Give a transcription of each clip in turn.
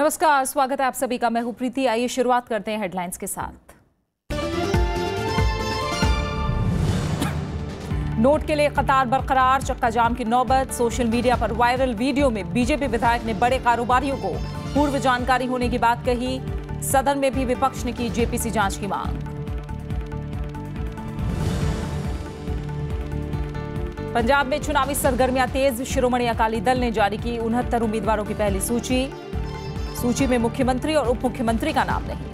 नमस्कार, स्वागत है आप सभी का। मैं हूं प्रीति। आइए शुरुआत करते हैं हेडलाइंस के साथ। नोट के लिए कतार बरकरार, चक्का जाम की नौबत। सोशल मीडिया पर वायरल वीडियो में बीजेपी विधायक ने बड़े कारोबारियों को पूर्व जानकारी होने की बात कही। सदन में भी विपक्ष ने की जेपीसी जांच की मांग। पंजाब में चुनावी सरगर्मियां तेज। शिरोमणि अकाली दल ने जारी की 69 उम्मीदवारों की पहली सूची। सूची में मुख्यमंत्री और उप मुख्यमंत्री का नाम नहीं।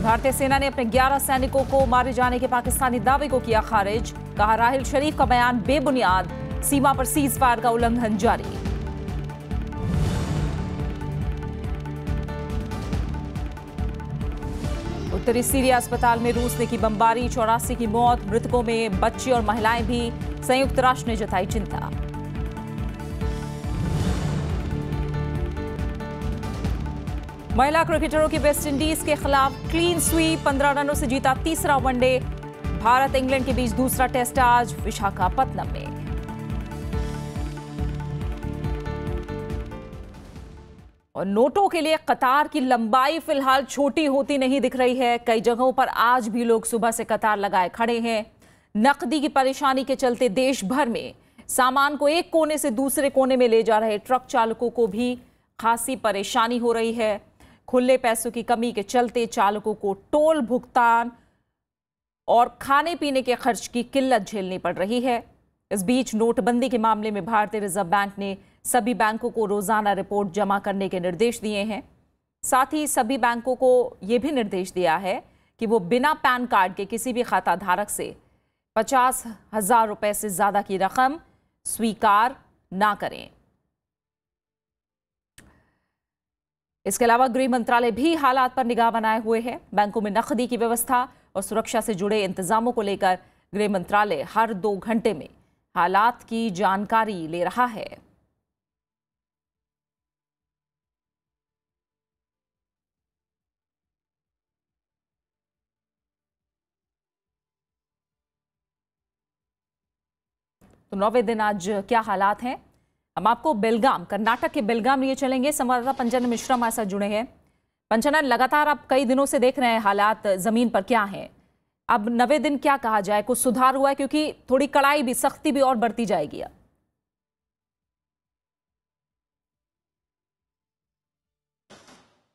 भारतीय सेना ने अपने 11 सैनिकों को मारे जाने के पाकिस्तानी दावे को किया खारिज। कहा, राहिल शरीफ का बयान बेबुनियाद। सीमा पर सीज फायर का उल्लंघन जारी। उत्तरी सीरिया अस्पताल में रूस ने की बमबारी, 84 की मौत। मृतकों में बच्चे और महिलाएं भी। संयुक्त राष्ट्र ने जताई चिंता। महिला क्रिकेटरों की वेस्टइंडीज के खिलाफ क्लीन स्वीप, 15 रनों से जीता तीसरा वनडे। भारत इंग्लैंड के बीच दूसरा टेस्ट आज विशाखापत्तनम में। और नोटों के लिए कतार की लंबाई फिलहाल छोटी होती नहीं दिख रही है। कई जगहों पर आज भी लोग सुबह से कतार लगाए खड़े हैं। नकदी की परेशानी के चलते देश भर में सामान को एक कोने से दूसरे कोने में ले जा रहे ट्रक चालकों को भी खासी परेशानी हो रही है। खुले पैसों की कमी के चलते चालकों को टोल भुगतान और खाने पीने के खर्च की किल्लत झेलनी पड़ रही है। इस बीच नोटबंदी के मामले में भारतीय रिजर्व बैंक ने सभी बैंकों को रोजाना रिपोर्ट जमा करने के निर्देश दिए हैं। साथ ही सभी बैंकों को यह भी निर्देश दिया है कि वो बिना पैन कार्ड के किसी भी खाता धारक से 50,000 रुपए से ज्यादा की रकम स्वीकार ना करें। इसके अलावा गृह मंत्रालय भी हालात पर निगाह बनाए हुए है। बैंकों में नकदी की व्यवस्था और सुरक्षा से जुड़े इंतजामों को लेकर गृह मंत्रालय हर 2 घंटे में हालात की जानकारी ले रहा है। तो 9वें दिन आज क्या हालात हैं, हम आपको बेलगाम, कर्नाटक के बेलगाम लिए चलेंगे। संवाददाता पंचानन मिश्रा हमारे साथ जुड़े हैं। पंचानन, लगातार आप कई दिनों से देख रहे हैं हालात जमीन पर क्या हैं। अब 9वें दिन क्या कहा जाए, कुछ सुधार हुआ है? क्योंकि थोड़ी कड़ाई भी, सख्ती भी और बढ़ती जाएगी।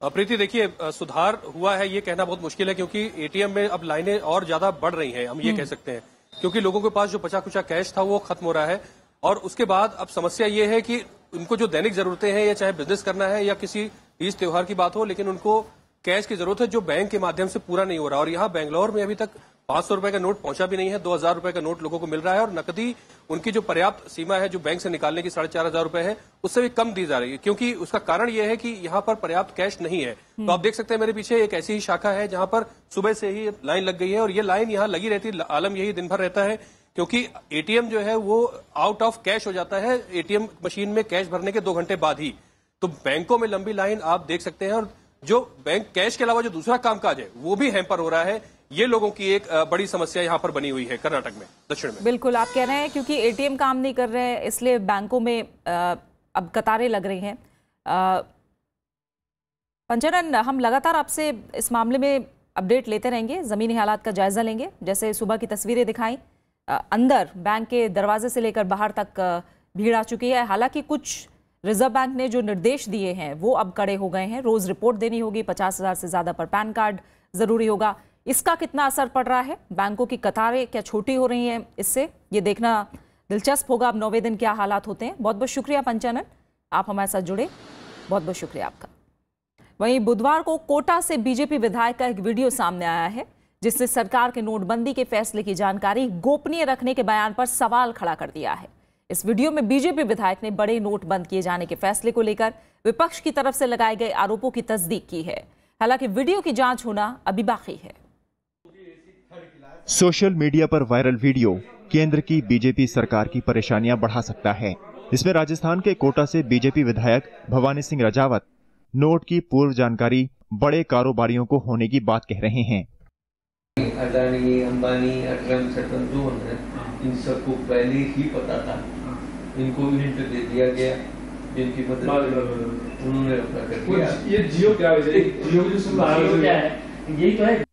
प्रीति, देखिए, सुधार हुआ है ये कहना बहुत मुश्किल है, क्योंकि एटीएम में अब लाइनें और ज्यादा बढ़ रही हैं, हम ये कह सकते हैं, क्योंकि लोगों के पास जो बचा कुचा कैश था वो खत्म हो रहा है। और उसके बाद अब समस्या ये है कि उनको जो दैनिक जरूरतें हैं, या चाहे बिजनेस करना है या किसी तीज त्योहार की बात हो, लेकिन उनको कैश की जरूरत है जो बैंक के माध्यम से पूरा नहीं हो रहा। और यहाँ बेंगलोर में अभी तक 500 रुपए का नोट पहुंचा भी नहीं है, 2,000 रुपए का नोट लोगों को मिल रहा है। और नकदी उनकी जो पर्याप्त सीमा है जो बैंक से निकालने की 4,500 रुपए है, उससे भी कम दी जा रही है, क्योंकि उसका कारण यह है कि यहाँ पर पर्याप्त कैश नहीं है। तो आप देख सकते हैं मेरे पीछे एक ऐसी ही शाखा है जहां पर सुबह से ही लाइन लग गई है, और ये लाइन यहाँ लगी रहती, आलम यही दिन भर रहता है, क्योंकि एटीएम जो है वो आउट ऑफ कैश हो जाता है एटीएम मशीन में कैश भरने के 2 घंटे बाद ही। तो बैंकों में लंबी लाइन आप देख सकते हैं, और जो बैंक कैश के अलावा जो दूसरा कामकाज है वो भी हैम्पर हो रहा है। ये लोगों की एक बड़ी समस्या यहाँ पर बनी हुई है कर्नाटक में, दक्षिण में। बिल्कुल, आप कह रहे हैं क्योंकि एटीएम काम नहीं कर रहे हैं, इसलिए बैंकों में अब कतारें लग रही हैं। पंचानन, हम लगातार आपसे इस मामले में अपडेट लेते रहेंगे, जमीनी हालात का जायजा लेंगे। जैसे सुबह की तस्वीरें दिखाई, अंदर बैंक के दरवाजे से लेकर बाहर तक भीड़ आ चुकी है। हालांकि कुछ रिजर्व बैंक ने जो निर्देश दिए हैं वो अब कड़े हो गए हैं। रोज रिपोर्ट देनी होगी, 50,000 से ज्यादा पर पैन कार्ड जरूरी होगा। इसका कितना असर पड़ रहा है? बैंकों की कतारें क्या छोटी हो रही हैं इससे? ये देखना दिलचस्प होगा अब 9वें दिन क्या हालात होते हैं। बहुत बहुत शुक्रिया पंचानन, आप हमारे साथ जुड़े, बहुत बहुत शुक्रिया आपका। वहीं बुधवार को कोटा से बीजेपी विधायक का एक वीडियो सामने आया है, जिसने सरकार के नोटबंदी के फैसले की जानकारी गोपनीय रखने के बयान पर सवाल खड़ा कर दिया है। इस वीडियो में बीजेपी विधायक ने बड़े नोट बंद किए जाने के फैसले को लेकर विपक्ष की तरफ से लगाए गए आरोपों की तस्दीक की है। हालांकि वीडियो की जांच होना अभी बाकी है। सोशल मीडिया पर वायरल वीडियो केंद्र की बीजेपी सरकार की परेशानियां बढ़ा सकता है। इसमें राजस्थान के कोटा से बीजेपी विधायक भवानी सिंह रजावत नोट की पूर्व जानकारी बड़े कारोबारियों को होने की बात कह रहे हैं। अडानी, अंबानी, अटलम, सटलम जो है, इन सबको पहले ही पता था इनको भी हिंट दे दिया गया, जिनकी मदद उन्होंने अपना कर दिया। ये जियो क्या है? जियो जो सुन क्या है? यही तो है।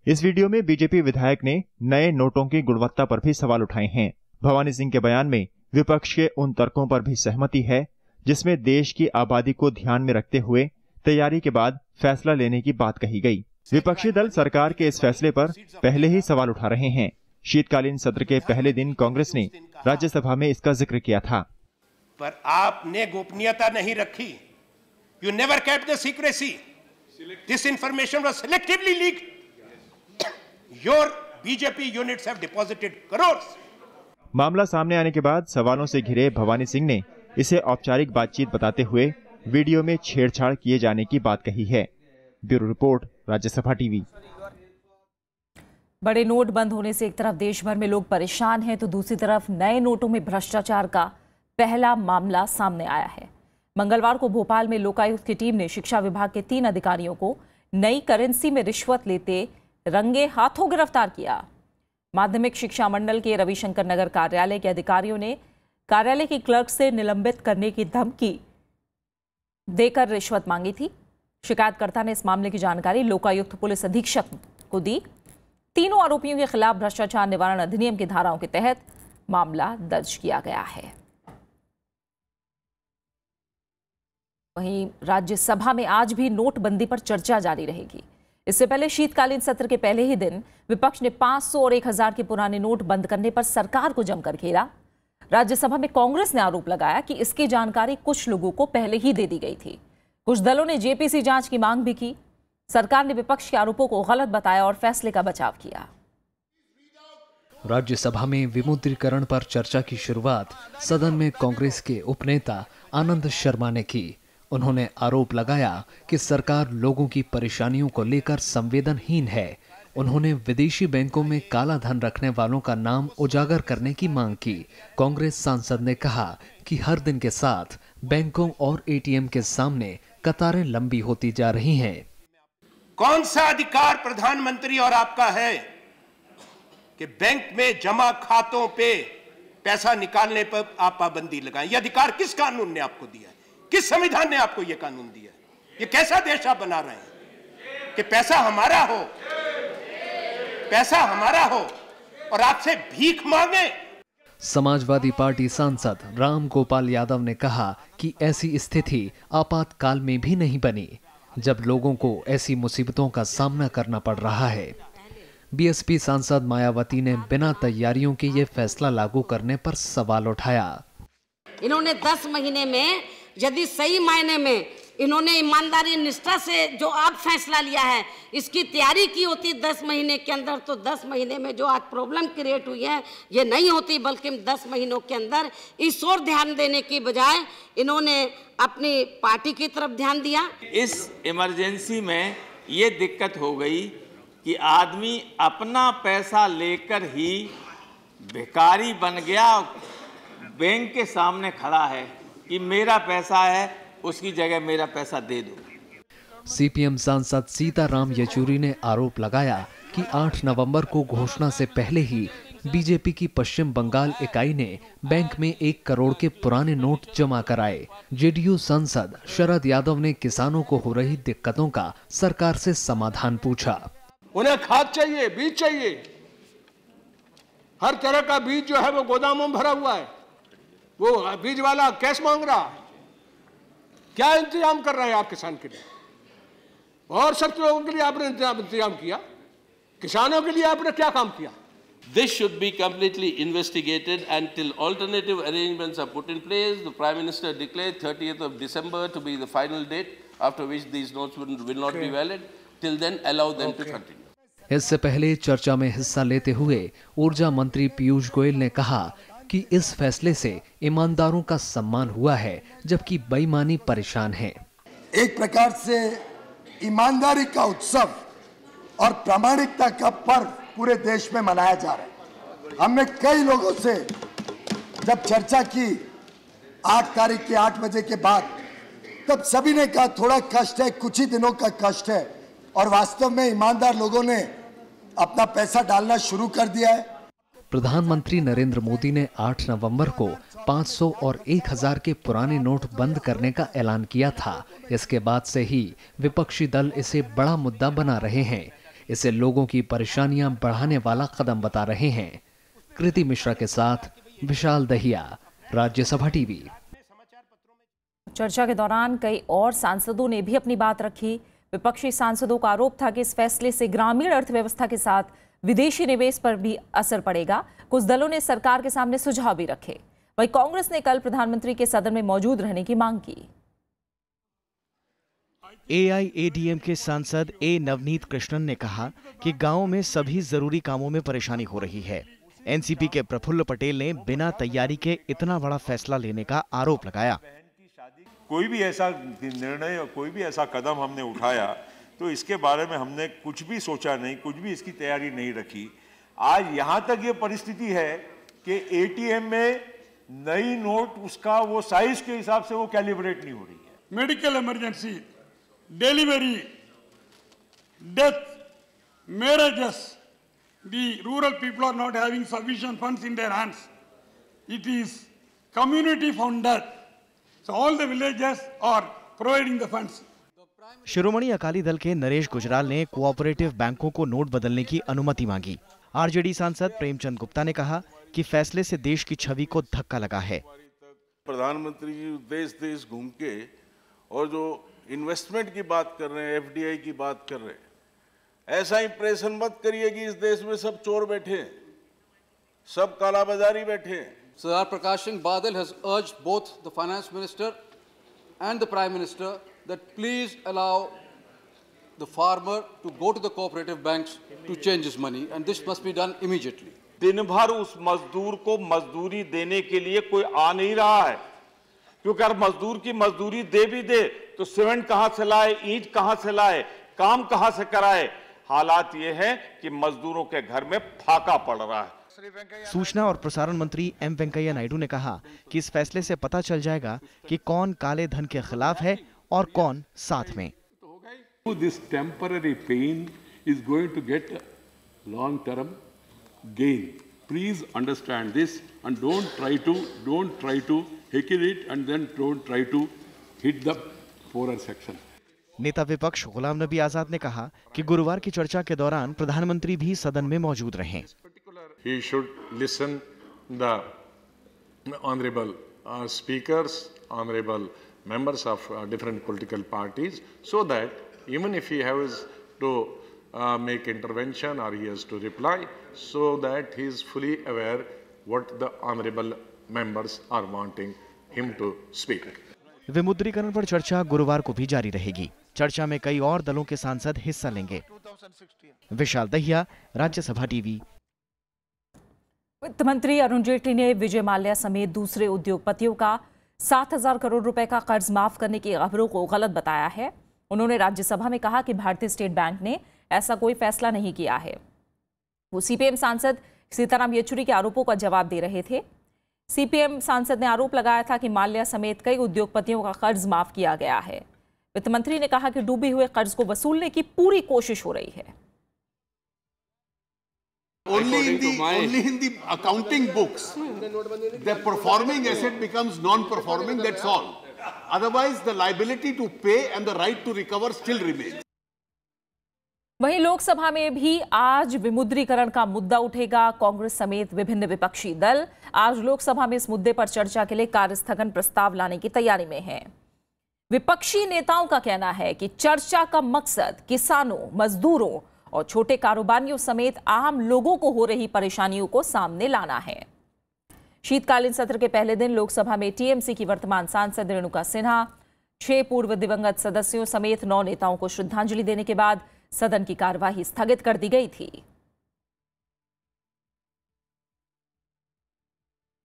इस वीडियो में बीजेपी विधायक ने नए नोटों की गुणवत्ता पर भी सवाल उठाए हैं। भवानी सिंह के बयान में विपक्ष के उन तर्कों पर भी सहमति है जिसमें देश की आबादी को ध्यान में रखते हुए तैयारी के बाद फैसला लेने की बात कही गई। विपक्षी दल सरकार के इस फैसले पर पहले ही सवाल उठा रहे हैं। शीतकालीन सत्र के पहले दिन कांग्रेस ने राज्यसभा में इसका जिक्र किया था। पर आपने गोपनीयता नहीं रखी। You never kept the secrecy. This information was selectively leaked. Your BJP units have deposited crores. मामला सामने आने के बाद सवालों से घिरे भवानी सिंह ने इसे औपचारिक बातचीत बताते हुए वीडियो में छेड़छाड़ किए जाने की बात कही है। Bureau report, Rajya Sabha TV. बड़े नोट बंद होने से एक तरफ देश भर में लोग परेशान हैं तो दूसरी तरफ नए नोटों में भ्रष्टाचार का पहला मामला सामने आया है। मंगलवार को भोपाल में लोकायुक्त की टीम ने शिक्षा विभाग के 3 अधिकारियों को नई करेंसी में रिश्वत लेते रंगे हाथों गिरफ्तार किया। माध्यमिक शिक्षा मंडल के रविशंकर नगर कार्यालय के अधिकारियों ने कार्यालय की क्लर्क से निलंबित करने की धमकी देकर रिश्वत मांगी थी। शिकायतकर्ता ने इस मामले की जानकारी लोकायुक्त पुलिस अधीक्षक को दी। तीनों आरोपियों के खिलाफ भ्रष्टाचार निवारण अधिनियम की धाराओं के तहत मामला दर्ज किया गया है। वहीं राज्यसभा में आज भी नोटबंदी पर चर्चा जारी रहेगी। इससे पहले शीतकालीन सत्र के पहले ही दिन विपक्ष ने 500 और 1000 के पुराने नोट बंद करने पर सरकार को जमकर घेरा। राज्यसभा में कांग्रेस ने आरोप लगाया कि इसकी जानकारी कुछ लोगों को पहले ही दे दी गई थी। कुछ दलों ने जेपीसी जांच की मांग भी की। सरकार ने विपक्ष के आरोपों को गलत बताया और फैसले का बचाव किया। राज्यसभा में विमुद्रीकरण पर चर्चा की शुरुआत सदन में कांग्रेस के उपनेता आनंद शर्मा ने की। उन्होंने आरोप लगाया कि सरकार लोगों की परेशानियों को लेकर संवेदनहीन है। उन्होंने विदेशी बैंकों में काला धन रखने वालों का नाम उजागर करने की मांग की। कांग्रेस सांसद ने कहा कि हर दिन के साथ बैंकों और एटीएम के सामने कतारें लंबी होती जा रही हैं। कौन सा अधिकार प्रधानमंत्री और आपका है कि बैंक में जमा खातों पे पैसा निकालने पर आप पाबंदी लगाएं? यह अधिकार किस कानून ने आपको दिया है? किस संविधान ने आपको यह कानून दिया है? ये कैसा देश आप बना रहे हैं कि पैसा हमारा हो और आपसे भीख मांगे? समाजवादी पार्टी सांसद राम गोपाल यादव ने कहा कि ऐसी स्थिति आपातकाल में भी नहीं बनी जब लोगों को ऐसी मुसीबतों का सामना करना पड़ रहा है। बीएसपी सांसद मायावती ने बिना तैयारियों के ये फैसला लागू करने पर सवाल उठाया। इन्होंने 10 महीने में यदि सही मायने में इन्होंने ईमानदारी निष्ठा से जो आप फैसला लिया है इसकी तैयारी की होती 10 महीने के अंदर, तो 10 महीने में जो आज प्रॉब्लम क्रिएट हुई है ये नहीं होती, बल्कि 10 महीनों के अंदर इस ओर ध्यान देने की बजाय इन्होंने अपनी पार्टी की तरफ ध्यान दिया। इस इमरजेंसी में ये दिक्कत हो गई कि आदमी अपना पैसा लेकर ही भिखारी बन गया। बैंक के सामने खड़ा है कि मेरा पैसा है, उसकी जगह मेरा पैसा दे दो। सीपीएम सांसद सीताराम येचुरी ने आरोप लगाया कि 8 नवंबर को घोषणा से पहले ही बीजेपी की पश्चिम बंगाल इकाई ने बैंक में 1 करोड़ के पुराने नोट जमा कराए। जेडीयू सांसद शरद यादव ने किसानों को हो रही दिक्कतों का सरकार से समाधान पूछा। उन्हें खाद चाहिए, बीज चाहिए, हर तरह का बीज जो है वो गोदामों में भरा हुआ है, वो बीज वाला कैश मांग रहा है। क्या इंतजाम कर रहे हैं आप किसान के लिए? और सब लोगों के लिए आपने इंतजाम किया, किसानों के लिए आपने क्या काम किया? This should be completely investigated until alternative arrangements are put in place. The Prime Minister declared 30th of December to be the final date, after which these notes will not be valid. Till then, allow them to continue. इससे पहले चर्चा में हिस्सा लेते हुए ऊर्जा मंत्री पीयूष गोयल ने कहा कि इस फैसले से ईमानदारों का सम्मान हुआ है, जबकि बेईमानी परेशान है। एक प्रकार से ईमानदारी का उत्सव और प्रामाणिकता का पर्व पूरे देश में मनाया जा रहा है। हमने कई लोगों से जब चर्चा की 8 तारीख के 8 बजे के बाद, तब सभी ने कहा थोड़ा कष्ट है, कुछ ही दिनों का कष्ट है, और वास्तव में ईमानदार लोगों ने अपना पैसा डालना शुरू कर दिया है। प्रधानमंत्री नरेंद्र मोदी ने 8 नवंबर को 500 और 1000 के पुराने नोट बंद करने का ऐलान किया था। इसके बाद से ही विपक्षी दल इसे बड़ा मुद्दा बना रहे हैं। इसे लोगों की परेशानियां बढ़ाने वाला कदम बता रहे हैं। कृति मिश्रा के साथ विशाल दहिया, राज्यसभा टीवी। चर्चा के दौरान कई और सांसदों ने भी अपनी बात रखी। विपक्षी सांसदों का आरोप था कि इस फैसले से ग्रामीण अर्थव्यवस्था के साथ विदेशी निवेश पर भी असर पड़ेगा। कुछ दलों ने सरकार के सामने सुझाव भी रखे। वहीं कांग्रेस ने कल प्रधानमंत्री के सदन में मौजूद रहने की मांग की। AIADM के सांसद ए नवनीत कृष्णन ने कहा कि गांव में सभी जरूरी कामों में परेशानी हो रही है। एनसीपी के प्रफुल्ल पटेल ने बिना तैयारी के इतना बड़ा फैसला लेने का आरोप लगाया। कोई भी ऐसा निर्णय और कोई भी ऐसा कदम हमने उठाया तो इसके बारे में हमने कुछ भी सोचा नहीं, कुछ भी इसकी तैयारी नहीं रखी। आज यहां तक ये परिस्थिति है कि ATM में नई नोट उसका वो साइज के हिसाब से वो कैलिब्रेट नहीं हो रही है। Medical emergency, delivery, death, marriages, the rural people are not having sufficient funds in their hands. It is community funded. So all the villages are providing the funds. Shiromani Akali Dal के नरेश गुजराल ने कोऑपरेटिव बैंकों को नोट बदलने की अनुमति मांगी। आरजेडी सांसद प्रेमचंद गुप्ता ने कहा कि फैसले से देश की छवि को धक्का लगा है। प्रधानमंत्री जी देश देश घूम के और जो इन्वेस्टमेंट की बात कर रहे हैं, FDI की बात कर रहे हैं, ऐसा इंप्रेशन मत करिए कि इस देश में सब चोर बैठे हैं, सब कालाबाजारी बैठे हैं। Sardar Prakash Singh Badal has urged both the finance minister and the prime minister that please allow the farmer to go to the cooperative banks to change his money, and this must be done immediately. दिन भर उस मजदूर को मजदूरी देने के लिए कोई आ नहीं रहा है, क्योंकि अगर मजदूर की मजदूरी दे भी दे तो सीमेंट कहां से लाए, ईंट कहां से लाए, काम कहां से कराए। हालात ये है कि मजदूरों के घर में फाका पड़ रहा है। सूचना और प्रसारण मंत्री एम वेंकैया नायडू ने कहा कि इस फैसले से पता चल जाएगा कि कौन काले धन के खिलाफ है और कौन साथ में। This temporary pain is going to get long-term gain. Please understand this and don't try to heckle it and then don't try to hit the poorer section. नेता विपक्ष गुलाम नबी आजाद ने कहा कि गुरुवार की चर्चा के दौरान प्रधानमंत्री भी सदन में मौजूद रहें। He should listen the honorable speakers, honorable members of different political parties, so that even if he has to make intervention or he has to reply, so that he is fully aware what the honorable members are wanting him to speak. विमुद्रीकरण पर चर्चा गुरुवार को भी जारी रहेगी। चर्चा में कई और दलों के सांसद हिस्सा लेंगे। विशाल दहिया, राज्यसभा टीवी। वित्त मंत्री अरुण जेटली ने विजय माल्या समेत दूसरे उद्योगपतियों का 7,000 करोड़ रुपए का कर्ज माफ करने की खबरों को गलत बताया है। उन्होंने राज्यसभा में कहा कि भारतीय स्टेट बैंक ने ऐसा कोई फैसला नहीं किया है। वो सीपीएम सांसद सीताराम येचुरी के आरोपों का जवाब दे रहे थे। सीपीएम सांसद ने आरोप लगाया था कि माल्या समेत कई उद्योगपतियों का कर्ज माफ किया गया है। वित्त मंत्री ने कहा कि डूबे हुए कर्ज को वसूलने की पूरी कोशिश हो रही है। Only in the accounting books, the performing asset becomes non-performing. That's all. Otherwise, the liability to pay and the right to recover still remains. वहीं लोकसभा में भी आज विमुद्रीकरण का मुद्दा उठेगा। कांग्रेस समेत विभिन्न विपक्षी दल आज लोकसभा में इस मुद्दे पर चर्चा के लिए कार्यस्थगन प्रस्ताव लाने की तैयारी में हैं। विपक्षी नेताओं का कहना है कि चर्चा का मकसद किसानों, मजदूरों और छोटे कारोबारियों समेत आम लोगों को हो रही परेशानियों को सामने लाना है। शीतकालीन सत्र के पहले दिन लोकसभा में टीएमसी की वर्तमान सांसद रेणुका सिन्हा, 6 पूर्व दिवंगत सदस्यों समेत 9 नेताओं को श्रद्धांजलि देने के बाद सदन की कार्यवाही स्थगित कर दी गई थी।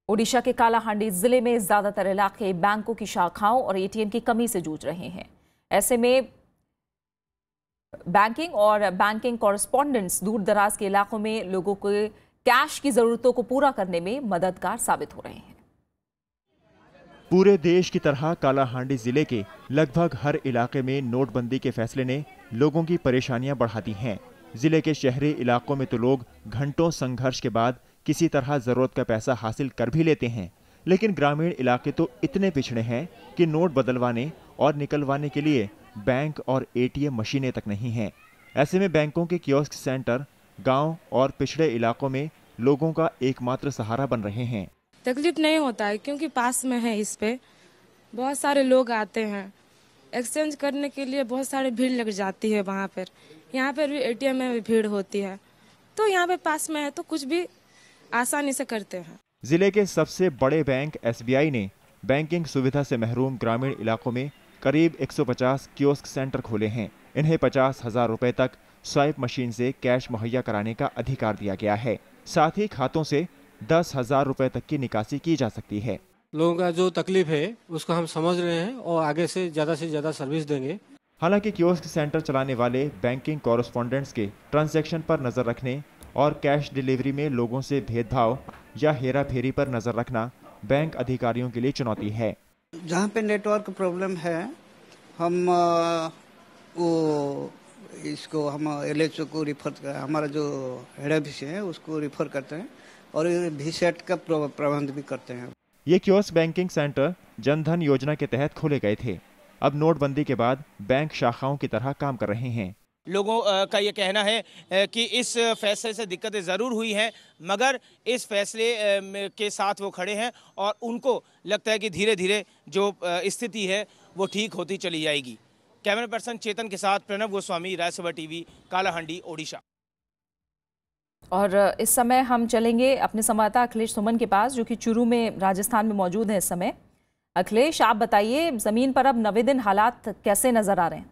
ओडिशा के कालाहांडी जिले में ज्यादातर इलाके बैंकों की शाखाओं और एटीएम की कमी से जूझ रहे हैं। ऐसे में बैंकिंग और बैंकिंग कॉरेस्पॉन्डेंट्स दूर दराज के इलाकों में लोगों के कैश की जरूरतों को पूरा करने में मददगार साबित हो रहे हैं। पूरे देश की तरह कालाहांडी जिले के लगभग हर इलाके में नोटबंदी के फैसले ने लोगों की परेशानियां बढ़ा दी हैं। जिले के शहरी इलाकों में तो लोग घंटों संघर्ष के बाद किसी तरह जरूरत का पैसा हासिल कर भी लेते हैं, लेकिन ग्रामीण इलाके तो इतने पिछड़े हैं कि नोट बदलवाने और निकलवाने के लिए बैंक और एटीएम मशीनें तक नहीं हैं। ऐसे में बैंकों के कियोस्क सेंटर गांव और पिछड़े इलाकों में लोगों का एकमात्र सहारा बन रहे हैं। तकलीफ नहीं होता है क्योंकि पास में है, इस पे बहुत सारे लोग आते हैं। एक्सचेंज करने के लिए बहुत सारी भीड़ लग जाती है वहाँ पर। यहाँ पर भी एटीएम में भी भीड़ होती है, तो यहाँ पे पास में है तो कुछ भी आसानी से करते हैं। जिले के सबसे बड़े बैंक एसबीआई ने बैंकिंग सुविधा से महरूम ग्रामीण इलाकों में करीब 150 कियोस्क सेंटर खोले हैं। इन्हें 50,000 रुपए तक स्वाइप मशीन से कैश मुहैया कराने का अधिकार दिया गया है। साथ ही खातों से 10,000 रुपए तक की निकासी की जा सकती है। लोगों का जो तकलीफ है उसको हम समझ रहे हैं और आगे से ज्यादा सर्विस देंगे। हालांकि कियोस्क सेंटर चलाने वाले बैंकिंग कॉरेस्पोंडेंट्स के ट्रांजैक्शन पर नजर रखने और कैश डिलीवरी में लोगों से भेदभाव या हेरा फेरी पर नजर रखना बैंक अधिकारियों के लिए चुनौती है। जहाँ पे नेटवर्क प्रॉब्लम है, हम इसको LHO को रिफर कर, हमारा जो हेड ऑफिस है उसको रिफर करते हैं और VSAT का प्रबंध भी करते हैं। ये कियोस्क बैंकिंग सेंटर जनधन योजना के तहत खोले गए थे। अब नोटबंदी के बाद बैंक शाखाओं की तरह काम कर रहे हैं। लोगों का ये कहना है कि इस फैसले से दिक्कतें ज़रूर हुई हैं, मगर इस फैसले के साथ वो खड़े हैं और उनको लगता है कि धीरे धीरे जो स्थिति है वो ठीक होती चली जाएगी। कैमरा पर्सन चेतन के साथ प्रणव गोस्वामी, राज्यसभा टीवी, कालाहांडी, ओडिशा। और इस समय हम चलेंगे अपने संवाददाता अखिलेश सुमन के पास, जो कि चूरू में राजस्थान में मौजूद हैं इस समय। अखिलेश, आप बताइए, जमीन पर अब 90 दिन हालात कैसे नजर आ रहे हैं?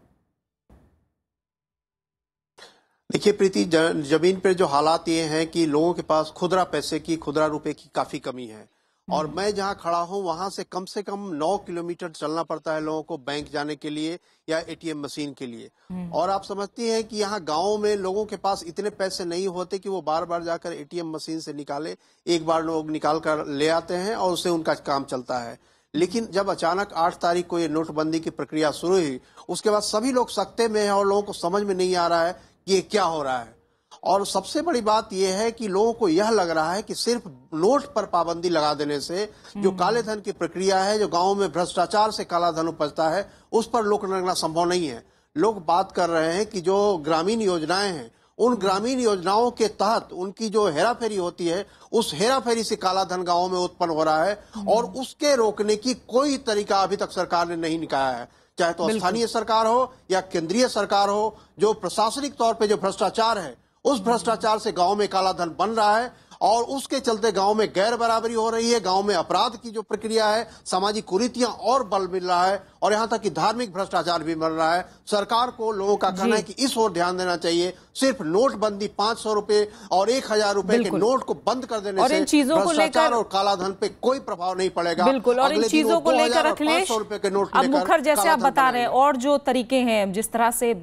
देखिए प्रीति, जमीन पर जो हालात ये हैं कि लोगों के पास खुदरा पैसे की, खुदरा रुपए की काफी कमी है। और मैं जहां खड़ा हूं वहां से कम 9 किलोमीटर चलना पड़ता है लोगों को बैंक जाने के लिए या एटीएम मशीन के लिए। और आप समझती हैं कि यहाँ गांव में लोगों के पास इतने पैसे नहीं होते कि वो बार बार जाकर एटीएम मशीन से निकाले। एक बार लोग निकाल कर ले आते हैं और उससे उनका काम चलता है। लेकिन जब अचानक 8 तारीख को ये नोटबंदी की प्रक्रिया शुरू हुई, उसके बाद सभी लोग सकते में हैं और लोगों को समझ में नहीं आ रहा है कि ये क्या हो रहा है। और सबसे बड़ी बात यह है कि लोगों को यह लग रहा है कि सिर्फ नोट पर पाबंदी लगा देने से जो काले धन की प्रक्रिया है, जो गांव में भ्रष्टाचार से काला धन उपजता है, उस पर रोक लगना संभव नहीं है। लोग बात कर रहे हैं कि जो ग्रामीण योजनाएं हैं, उन ग्रामीण योजनाओं के तहत उनकी जो हेराफेरी होती है, उस हेराफेरी से काला धन गाँव में उत्पन्न हो रहा है और उसके रोकने की कोई तरीका अभी तक सरकार ने नहीं निकाला है। चाहे तो स्थानीय सरकार हो या केंद्रीय सरकार हो, जो प्रशासनिक तौर पे जो भ्रष्टाचार है, उस भ्रष्टाचार से गांव में काला धन बन रहा है और उसके चलते गांव में गैर बराबरी हो रही है। गांव में अपराध की जो प्रक्रिया है, सामाजिक कुरीतियां और बल मिल रहा है और यहां तक कि धार्मिक भ्रष्टाचार भी बढ़ रहा है। सरकार को लोगों का कहना है कि इस ओर ध्यान देना चाहिए। सिर्फ नोटबंदी 500 रुपए और 1,000 रुपए के नोट को बंद कर देने से भ्रष्टाचार और काला धन पे कोई प्रभाव नहीं पड़ेगा। बिल्कुल। और इन चीजों को लेकर अखिलेश, अब मुखर जैसे आप बता रहे हैं, और जो तरीके हैं, जिस तरह से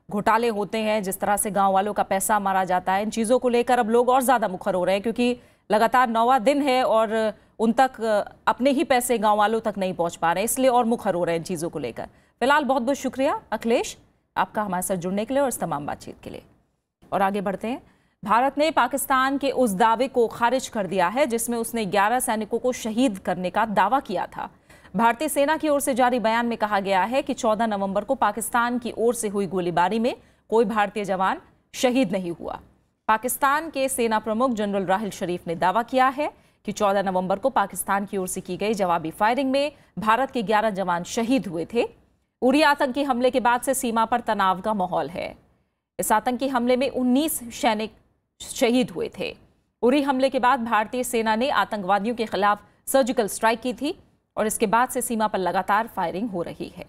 घोटाले होते हैं, जिस तरह से गांव वालों का पैसा मारा जाता है, इन चीजों को लेकर अब लोग और ज्यादा मुखर हो रहे हैं, क्योंकि लगातार 9वां दिन है और उन तक अपने ही पैसे गांव वालों तक नहीं पहुंच पा रहे हैं, इसलिए और मुखर हो रहे हैं इन चीजों को लेकर। फिलहाल बहुत बहुत शुक्रिया अखिलेश आपका हमारे साथ जुड़ने के लिए और इस तमाम बातचीत के लिए। और आगे बढ़ते हैं। भारत ने पाकिस्तान के उस दावे को खारिज कर दिया है जिसमें उसने 11 सैनिकों को शहीद करने का दावा किया था। भारतीय सेना की ओर से जारी बयान में कहा गया है कि 14 नवंबर को पाकिस्तान की ओर से हुई गोलीबारी में कोई भारतीय जवान शहीद नहीं हुआ। पाकिस्तान के सेना प्रमुख जनरल राहिल शरीफ ने दावा किया है कि 14 नवंबर को पाकिस्तान की ओर से की गई जवाबी फायरिंग में भारत के 11 जवान शहीद हुए थे। उरी आतंकी हमले के बाद से सीमा पर तनाव का माहौल है। इस आतंकी हमले में 19 सैनिक शहीद हुए थे। उरी हमले के बाद भारतीय सेना ने आतंकवादियों के खिलाफ सर्जिकल स्ट्राइक की थी और इसके बाद से सीमा पर लगातार फायरिंग हो रही है।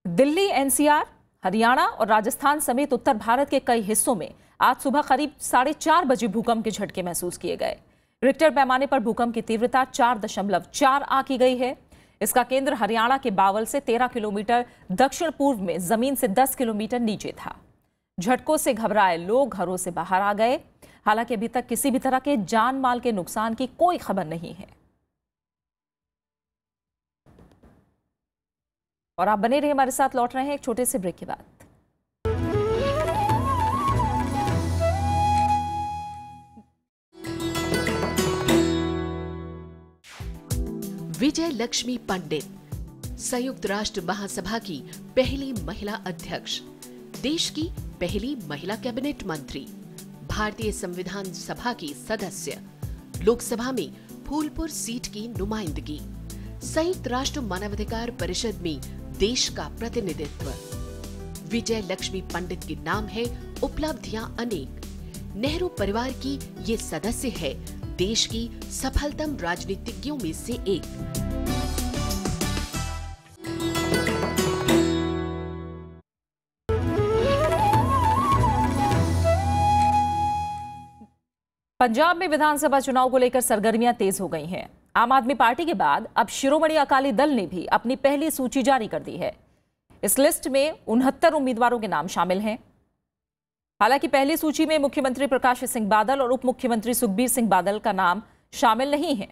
दिल्ली, एनसीआर, हरियाणा और राजस्थान समेत उत्तर भारत के कई हिस्सों में आज सुबह करीब 4:30 बजे भूकंप के झटके महसूस किए गए। रिक्टर पैमाने पर भूकंप की तीव्रता 4.4 आंकी गई है। इसका केंद्र हरियाणा के बावल से 13 किलोमीटर दक्षिण पूर्व में जमीन से 10 किलोमीटर नीचे था। झटकों से घबराए लोग घरों से बाहर आ गए। हालांकि अभी तक किसी भी तरह के जान माल के नुकसान की कोई खबर नहीं है। और आप बने रहिए हमारे साथ, लौट रहे हैं एक छोटे से ब्रेक के बाद। विजय लक्ष्मी पंडित, संयुक्त राष्ट्र महासभा की पहली महिला अध्यक्ष, देश की पहली महिला कैबिनेट मंत्री, भारतीय संविधान सभा की सदस्य, लोकसभा में फूलपुर सीट की नुमाइंदगी, संयुक्त राष्ट्र मानवाधिकार परिषद में देश का प्रतिनिधित्व। विजय लक्ष्मी पंडित के नाम है उपलब्धियां अनेक। नेहरू परिवार की ये सदस्य है देश की सफलतम राजनीतिज्ञों में से एक। पंजाब में विधानसभा चुनाव को लेकर सरगर्मियां तेज हो गई हैं। आम आदमी पार्टी के बाद अब शिरोमणि अकाली दल ने भी अपनी पहली सूची जारी कर दी है। इस लिस्ट में 69 उम्मीदवारों के नाम शामिल हैं। हालांकि पहली सूची में मुख्यमंत्री प्रकाश सिंह बादल और उप मुख्यमंत्री सुखबीर सिंह बादल का नाम शामिल नहीं है।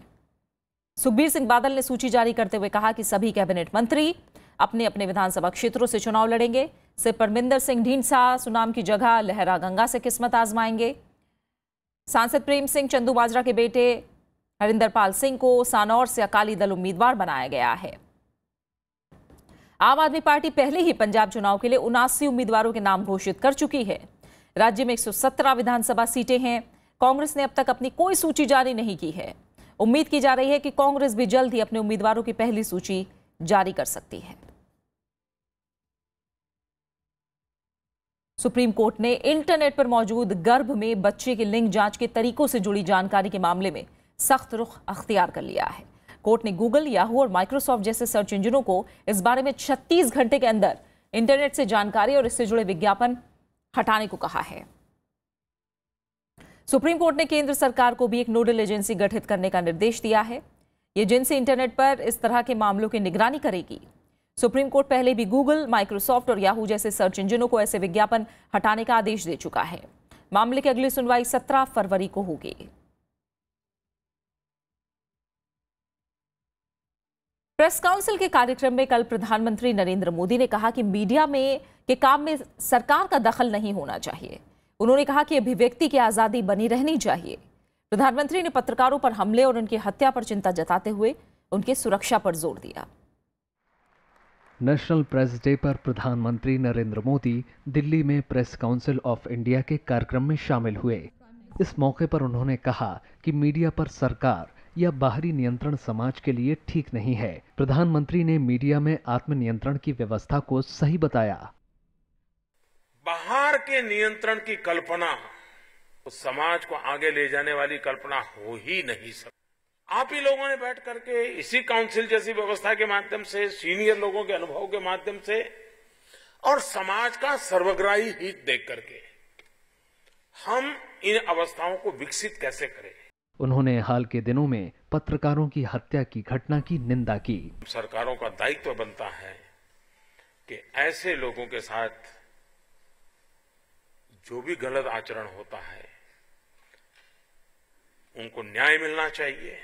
सुखबीर सिंह बादल ने सूची जारी करते हुए कहा कि सभी कैबिनेट मंत्री अपने अपने विधानसभा क्षेत्रों से चुनाव लड़ेंगे। सिर्फ परमिंदर सिंह ढींढसा सुनाम की जगह लहरा गंगा से किस्मत आजमाएंगे। सांसद प्रेम सिंह चंदूमाजरा के बेटे हरिंदरपाल सिंह को सानौर से अकाली दल उम्मीदवार बनाया गया है। आम आदमी पार्टी पहले ही पंजाब चुनाव के लिए 79 उम्मीदवारों के नाम घोषित कर चुकी है। राज्य में 117 विधानसभा सीटें हैं। कांग्रेस ने अब तक अपनी कोई सूची जारी नहीं की है। उम्मीद की जा रही है कि कांग्रेस भी जल्द ही अपने उम्मीदवारों की पहली सूची जारी कर सकती है। सुप्रीम कोर्ट ने इंटरनेट पर मौजूद गर्भ में बच्चे के लिंग जांच के तरीकों से जुड़ी जानकारी के मामले में सख्त रुख अख्तियार कर लिया है। कोर्ट ने गूगल, याहू और माइक्रोसॉफ्ट जैसे सर्च इंजनों को इस बारे में 36 घंटे के अंदर इंटरनेट से जानकारी और इससे जुड़े विज्ञापन हटाने को कहा है। सुप्रीम कोर्ट ने केंद्र सरकार को भी एक नोडल एजेंसी गठित करने का निर्देश दिया है। ये एजेंसी इंटरनेट पर इस तरह के मामलों की निगरानी करेगी। सुप्रीम कोर्ट पहले भी गूगल, माइक्रोसॉफ्ट और याहू जैसे सर्च इंजनों को ऐसे विज्ञापन हटाने का आदेश दे चुका है। मामले की अगली सुनवाई 17 फरवरी को होगी। प्रेस काउंसिल के कार्यक्रम में कल प्रधानमंत्री नरेंद्र मोदी ने कहा कि मीडिया के काम में सरकार का दखल नहीं होना चाहिए। उन्होंने कहा कि अभिव्यक्ति की आजादी बनी रहनी चाहिए। प्रधानमंत्री ने पत्रकारों पर हमले और उनकी हत्या पर चिंता जताते हुए उनकी सुरक्षा पर जोर दिया। नेशनल प्रेस डे पर प्रधानमंत्री नरेंद्र मोदी दिल्ली में प्रेस काउंसिल ऑफ इंडिया के कार्यक्रम में शामिल हुए। इस मौके पर उन्होंने कहा कि मीडिया पर सरकार या बाहरी नियंत्रण समाज के लिए ठीक नहीं है। प्रधानमंत्री ने मीडिया में आत्मनियंत्रण की व्यवस्था को सही बताया। बाहर के नियंत्रण की कल्पना उस समाज को आगे ले जाने वाली कल्पना हो ही नहीं सकती। आप ही लोगों ने बैठ करके इसी काउंसिल जैसी व्यवस्था के माध्यम से, सीनियर लोगों के अनुभव के माध्यम से और समाज का सर्वग्राही हित देख करके हम इन अवस्थाओं को विकसित कैसे करें। उन्होंने हाल के दिनों में पत्रकारों की हत्या की घटना की निंदा की। सरकारों का दायित्व बनता है कि ऐसे लोगों के साथ जो भी गलत आचरण होता है उनको न्याय मिलना चाहिए,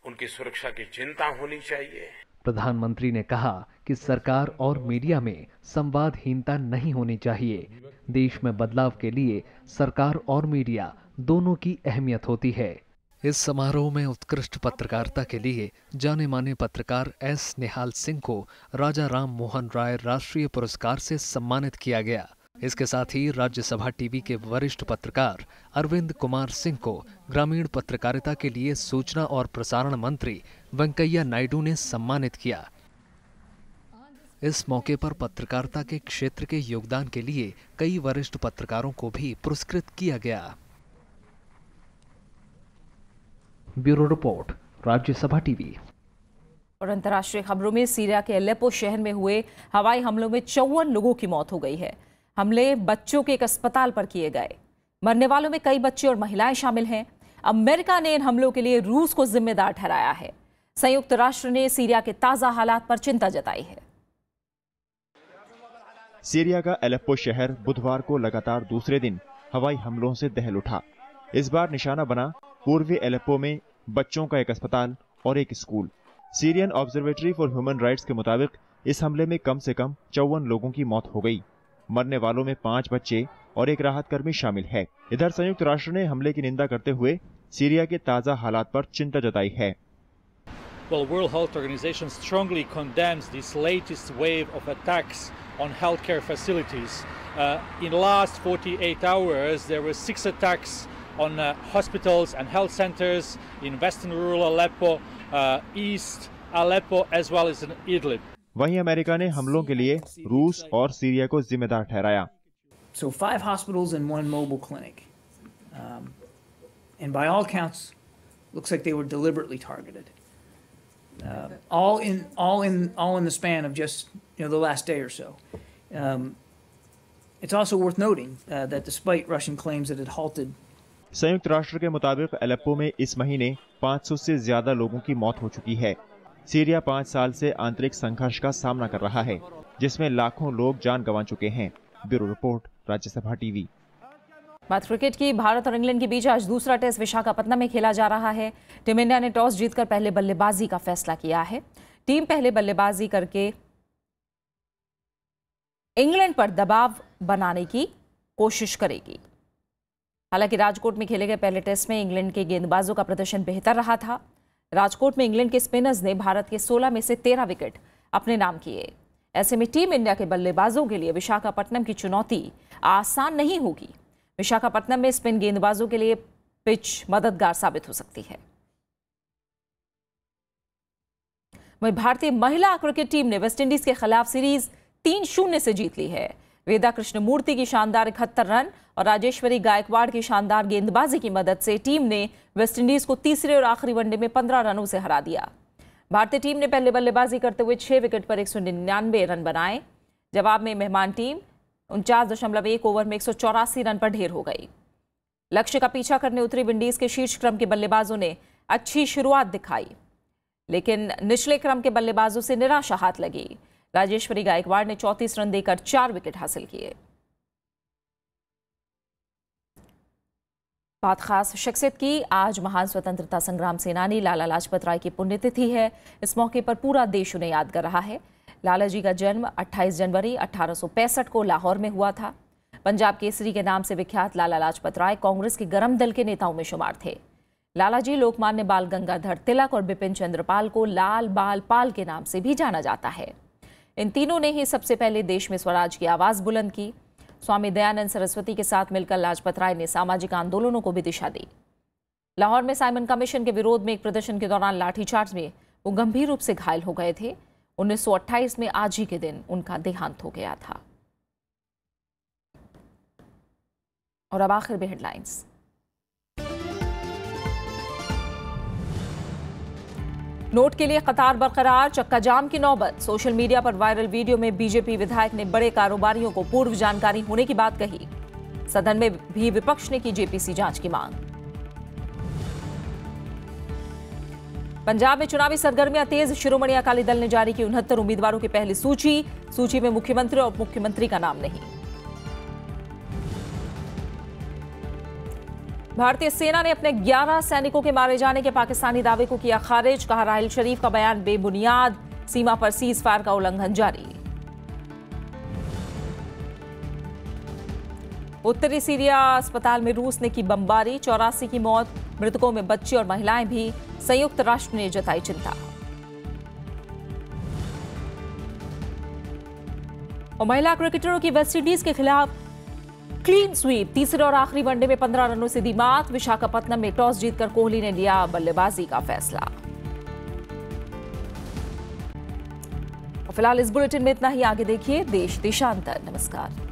उनकी सुरक्षा की चिंता होनी चाहिए। प्रधानमंत्री ने कहा कि सरकार और मीडिया में संवादहीनता नहीं होनी चाहिए। देश में बदलाव के लिए सरकार और मीडिया दोनों की अहमियत होती है। इस समारोह में उत्कृष्ट पत्रकारिता के लिए जाने माने पत्रकार एस निहाल सिंह को राजा राम मोहन राय राष्ट्रीय पुरस्कार से सम्मानित किया गया। इसके साथ ही राज्यसभा टीवी के वरिष्ठ पत्रकार अरविंद कुमार सिंह को ग्रामीण पत्रकारिता के लिए सूचना और प्रसारण मंत्री वेंकैया नायडू ने सम्मानित किया। इस मौके पर पत्रकारिता के क्षेत्र के योगदान के लिए कई वरिष्ठ पत्रकारों को भी पुरस्कृत किया गया। Bureau report, Rajya Sabha TV. और अंतर्राष्ट्रीय खबरों में सीरिया के अलेप्पो शहर में हुए हवाई हमलों में 54 लोगों की मौत हो गई है। हमले बच्चों के एक अस्पताल पर किए गए। मरने वालों में कई बच्चे और महिलाएं शामिल हैं। अमेरिका ने इन हमलों के लिए रूस को जिम्मेदार ठहराया है। संयुक्त राष्ट्र ने सीरिया के ताजा हालात पर चिंता जताई है। सीरिया का अलेप्पो शहर बुधवार को लगातार दूसरे दिन हवाई हमलों से दहल उठा। इस बार निशाना बना पूर्वी अलेप्पो में बच्चों का एक अस्पताल और एक school. Syrian observatory for human rights के मुताबिक इस हमले में कम से कम 54 लोगों की मौत हो गई। मरने वालों में 5 बच्चे और एक राहत कर्मी शामिल है। इधर संयुक्त राष्ट्र ने हमले की निंदा करते हुए सीरिया के ताजा हालात पर चिंता जताई है। Well, World Health Organization strongly condemns this latest wave of attacks on healthcare facilities. In the last 48 hours, there were 6 attacks on hospitals and health centers in western rural Aleppo, east Aleppo, as well as in Idlib. वहीं America ने हमलों के लिए रूस और Syria को जिम्मेदार ठहराया। So 5 hospitals and 1 mobile clinic, and by all counts, looks like they were deliberately targeted. All in the span of just the last day or so. It's also worth noting that despite Russian claims that it halted. संयुक्त राष्ट्र के मुताबिक Aleppo में इस महीने 500 से ज्यादा लोगों की मौत हो चुकी है। सीरिया 5 साल से आंतरिक संघर्ष का सामना कर रहा है, जिसमें लाखों लोग जान गंवा चुके हैं। Bureau report, Rajya Sabha TV. बात क्रिकेट की। भारत और इंग्लैंड के बीच आज दूसरा टेस्ट विशाखापत्तनम में खेला जा रहा है। टीम इंडिया ने टॉस जीतकर पहले बल्लेबाजी का फैसला किया है। टीम पहले बल्लेबाजी करके इंग्लैंड पर दबाव बनाने की कोशिश करेगी। हालांकि राजकोट में खेले गए पहले टेस्ट में इंग्लैंड के गेंदबाजों का प्रदर्शन बेहतर रहा था। राजकोट में इंग्लैंड के स्पिनर्स ने भारत के 16 में से 13 विकेट अपने नाम किए। ऐसे में टीम इंडिया के बल्लेबाजों के लिए विशाखापट्टनम की चुनौती आसान नहीं होगी। विशाखापट्टनम में स्पिन गेंदबाजों के लिए पिच मददगार साबित हो सकती है। वहीं भारतीय महिला क्रिकेट टीम ने वेस्टइंडीज के खिलाफ सीरीज 3-0 से जीत ली है। वेदा कृष्णमूर्ति की शानदार 71 रन और राजेश्वरी गायकवाड़ की शानदार गेंदबाजी की मदद से टीम ने वेस्टइंडीज को तीसरे और आखिरी वनडे में 15 रनों से हरा दिया। भारतीय टीम ने पहले बल्लेबाजी करते हुए 6 विकेट पर 199 रन बनाए। जवाब में मेहमान टीम 49.1 ओवर में 184 रन पर ढेर हो गई। लक्ष्य का पीछा करने उतरी विंडीज के शीर्ष क्रम के बल्लेबाजों ने अच्छी शुरुआत दिखाई, लेकिन निचले क्रम के बल्लेबाजों से निराशा हाथ लगी। राजेश्वरी गायकवाड़ ने 34 रन देकर 4 विकेट हासिल किए। बात खास शख्सियत की। आज महान स्वतंत्रता संग्राम सेनानी लाला लाजपत राय की पुण्यतिथि है। इस मौके पर पूरा देश उन्हें याद कर रहा है। लाला जी का जन्म 28 जनवरी 1865 को लाहौर में हुआ था। पंजाब केसरी के नाम से विख्यात लाला लाजपत राय कांग्रेस के गरम दल के नेताओं में शुमार थे। लाला जी लोकमान्य बाल गंगाधर तिलक और बिपिन चंद्र पाल को लाल बाल पाल के नाम से भी जाना जाता है। इन तीनों ने ही सबसे पहले देश में स्वराज की आवाज बुलंद की। स्वामी दयानंद सरस्वती के साथ मिलकर लाजपत राय ने सामाजिक आंदोलनों को भी दिशा दी। लाहौर में साइमन कमीशन के विरोध में एक प्रदर्शन के दौरान लाठीचार्ज में वो गंभीर रूप से घायल हो गए थे। 1928 में आज ही के दिन उनका देहांत हो गया था। और अब आखिर में हेडलाइंस। नोट के लिए कतार बरकरार, चक्का जाम की नौबत। सोशल मीडिया पर वायरल वीडियो में बीजेपी विधायक ने बड़े कारोबारियों को पूर्व जानकारी होने की बात कही। सदन में भी विपक्ष ने की जेपीसी जांच की मांग। पंजाब में चुनावी सरगर्मियां तेज। शिरोमणि अकाली दल ने जारी की 69 उम्मीदवारों की पहली सूची में मुख्यमंत्री और मुख्यमंत्री का नाम नहीं। भारतीय सेना ने अपने 11 सैनिकों के मारे जाने के पाकिस्तानी दावे को किया खारिज। कहा राहिल शरीफ का बयान बेबुनियाद। सीमा पर सीज फायर का उल्लंघन जारी। उत्तरी सीरिया अस्पताल में रूस ने की बमबारी। 84 की मौत, मृतकों में बच्चे और महिलाएं भी। संयुक्त राष्ट्र ने जताई चिंता। और महिला क्रिकेटरों की वेस्टइंडीज के खिलाफ क्लीन स्वीप। तीसरे और आखिरी वनडे में 15 रनों से दी मात। विशाखापत्तनम में टॉस जीतकर कोहली ने लिया बल्लेबाजी का फैसला। फिलहाल इस बुलेटिन में इतना ही। आगे देखिए देश देशांतर। नमस्कार।